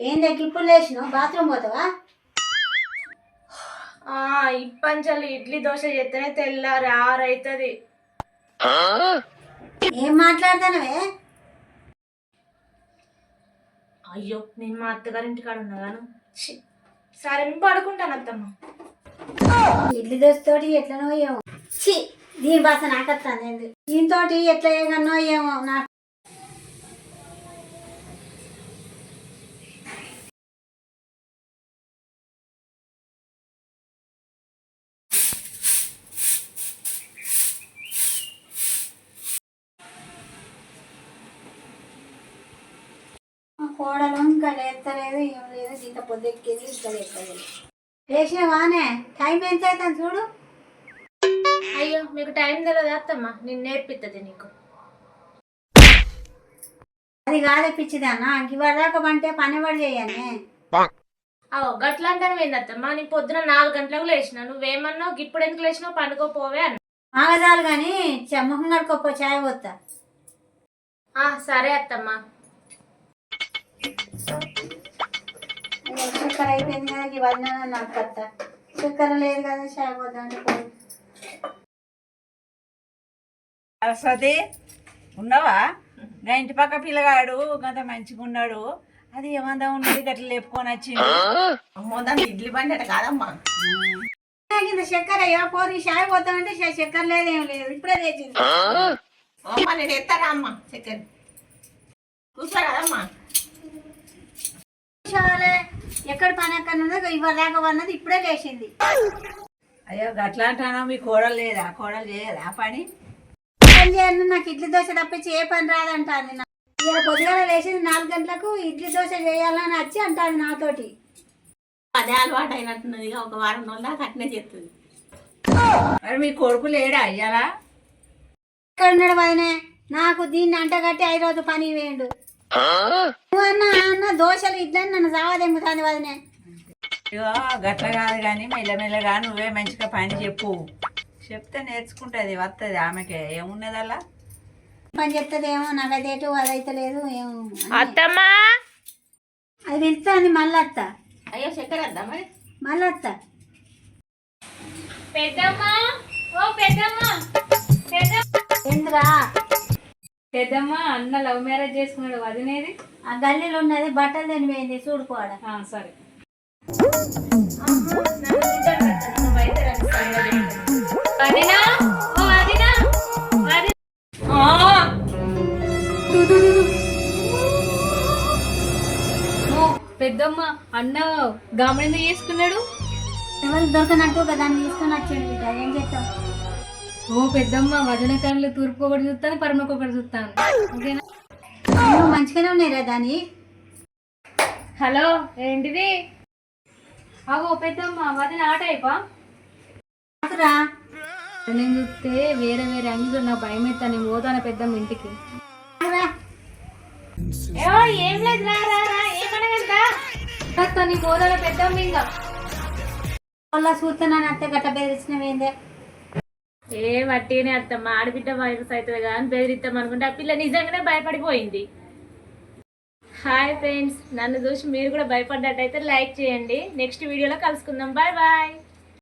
ఏంది ఇప్పుడు లేచినావు? బాత్రూమ్ పోతావా? ఇప్పంచలు ఇడ్లీ దోశ చేస్తేనే తెల్లారి 6 అవుతుంది. ఏం మాట్లాడతానవే? అయ్యో నేను మా అత్తగారింటి కాడ ఉన్నాను. సరే నేను పడుకుంటాను అత్తమ్మ. ఇడ్లీ దోశ తోటి ఎట్లనో ఏమో. ఛీ, దీని బాస నాకు వస్తుంది. దీంతో ఎట్లా ఏమన్నో ఏమో నాకు. కోడలు ఇంకా లేస్తలేదు, ఏం లేదు. ఇంత పొద్దుెక్కేది ఇంకా లేస్తలేదు. లేచినవానే? టైం ఎంత అవుతుంది చూడు. అయ్యో మీకు టైం తెలియదు అత్తమ్మ, నేను నేర్పిస్తుంది నీకు. అది కాదే పిచ్చిదానా, ఇవాళదాకా అంటే పని పడి చేయనే. గట్లా అంటాను ఏంది అత్తమ్మ? నీ పొద్దున 4 గంటలకు లేచిన, నువ్వేమన్నావు ఇప్పుడు ఎందుకు లేచినావు? పండుకోపోవే అన్న. ఆగదాలు కానీ మొహం కడుకోపో, చాయ్ పోతా. సరే అత్తమ్మ. చక్కెర అయిపోయింది కదా, ఇవన్నీ నాకు కొత్త. చక్కెర లేదు కదా, చాయ్ పోతా అంటే. సరస్వతి ఉన్నావా? నా ఇంటి పక్క పిల్లగాడు గంత మంచిగా ఉన్నాడు. అది ఏమందా ఉన్నది గట్ల లేపుకొని వచ్చింది. అమ్మో దాని ఇడ్లీ బండి అట కాదమ్మా. ఇంత చక్కెర అయ్యా పోరి, చాయ్ పోతామంటే చక్కెర లేదు, ఏం లేదు. ఇప్పుడే తెచ్చింది. అమ్మా నేను ఎత్తారా అమ్మా చక్కెర? కూర్చో కదమ్మా. చాలే, ఎక్కడ పని ఎక్కడ ఉన్నదో ఇవ్వలేక అన్నది ఇప్పుడే లేచింది. అయ్యో గట్లా అంటానో, మీ కోడలు లేదా? కోడలు చేయదా పని? పని చేయాలి, నాకు ఇడ్లీ దోశ తప్పించి ఏ పని రాదంటాను. ఇలా పొద్దుగాల లేచింది 4 గంటలకు, ఇడ్లీ దోశ చేయాలని వచ్చి అంటాను నాతోటి. అదే అలవాటు అయినట్టున్నది, ఒక వారం రోజుల దాకా అట్నే చేస్తుంది. మరి మీ కొడుకు లేడా అయ్యాలా? ఇక్కడ ఉన్నాడు వదినే. నాకు దీన్ని అంటగట్టి 5 రోజు పని వేయండు. అన్న దోశలు ఇడ్లీ నన్ను సావదెంగుతాను వదినే. ఇగో గట్ల కాదు కానీ మెల్లమెల్లగా నువ్వే మంచిగా పని చెప్పు. చెప్తే నేర్చుకుంటుంది, వస్తుంది ఆమెకే. ఏమున్నది అలా పని చెప్తుందేమో, నాకైతే ఎటు అదైతే లేదు. ఏమో అత్తమ్మ అది వెళ్తాంది మళ్ళత్త. అయ్యో చక్కెర వద్దా మరి? మళ్ళత్త పెద్దమ్మ, ఓ పెద్దమ్మ. ఎందురా? పెద్దమ్మ అన్న లవ్ మ్యారేజ్ చేసుకున్నాడు, వదినేది? ఆ గల్లీలో ఉన్నది, బట్టలు తినిపోయింది, చూడుకోవాడ. సరే. పెద్దమ్మ అన్న గామని చేసుకున్నాడు. ఎవరు దొరకనట్టు కదా, దాన్ని తీసుకొని వచ్చాడు. బిడ్డ ఏం చేస్తావు? ఓ పెద్దమ్మ, వదిన కళ్ళు తూర్పు ఒకటి చూస్తాను, పరమకు ఒకటి చూస్తాను. ఓకేనా? మంచిగానే ఉన్నాయి దాని. హలో, ఏంటిది? అవో పెద్దమ్మ, వదిన ఆట అయిపా. నేను చూస్తే వేరే వేరే అంగిలు నాకు భయం అవుతా. నేను పోతాను పెద్దమ్మ ఇంటికి. ఏం లేదు, ఏమనగంతా నీ పోదాన పెద్దమ్మ. ఇంకా చూస్తున్నాను అత్త గట్ట బెదిరించినవేందే? ఏ వట్టినే అత్తమ్మ, ఆడబిడ్డ వైరస్ అవుతుంది కదా అని బెదిరిస్తాం అనుకుంటే ఆ పిల్ల నిజంగానే భయపడిపోయింది. హాయ్ ఫ్రెండ్స్, నన్ను చూసి మీరు కూడా భయపడ్డట్టయితే లైక్ చేయండి. నెక్స్ట్ వీడియోలో కలుసుకుందాం. Bye bye.